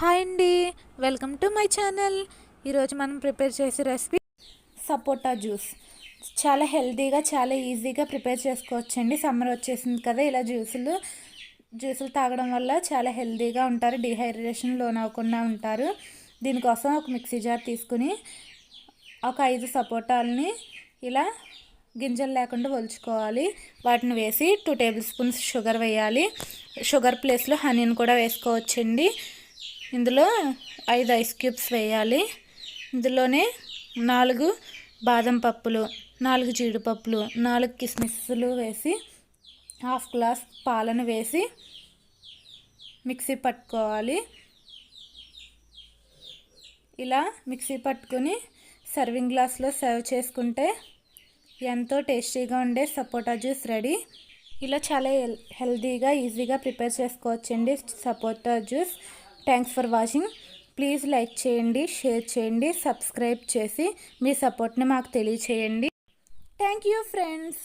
Hi అండి, welcome to my channel. ఈరోజు మనం ప్రిపేర్ చేసే రెసిపీ సపోటా జ్యూస్. చాలా హెల్తీగా చాలా ఈజీగా ప్రిపేర్ చేసుకోవచ్చండి. సమ్మర్ వచ్చేసింది కదా, ఇలా జ్యూసులు తాగడం వల్ల చాలా హెల్తీగా ఉంటారు, డిహైడ్రేషన్ లోనవ్వకుండా ఉంటారు. దీనికోసం ఒక మిక్సీ జార్ తీసుకుని ఒక 5 సపోటాలని ఇలా గింజలు లేకుండా ఒలుచుకోవాలి. వాటిని వేసి 2 టేబుల్ స్పూన్స్ షుగర్ వేయాలి. షుగర్ ప్లేస్లో హనీని కూడా వేసుకోవచ్చండి. ఇందులో 5 ఐస్ క్యూబ్స్ వేయాలి. ఇందులోనే 4 బాదం పప్పులు, 4 జీడిపప్పులు, 4 కిస్మిస్లు వేసి హాఫ్ గ్లాస్ పాలను వేసి మిక్సీ పట్టుకోవాలి. ఇలా మిక్సీ పట్టుకుని సర్వింగ్ గ్లాస్లో సర్వ్ చేసుకుంటే ఎంతో టేస్టీగా ఉండే సపోటా జ్యూస్ రెడీ. ఇలా చాలా హెల్తీగా ఈజీగా ప్రిపేర్ చేసుకోవచ్చండి sapota juice. Thanks for watching. Please like చేయండి, షేర్ చేయండి, సబ్స్క్రైబ్ చేసి మీ సపోర్ట్ని మాకు తెలియచేయండి. Thank you friends.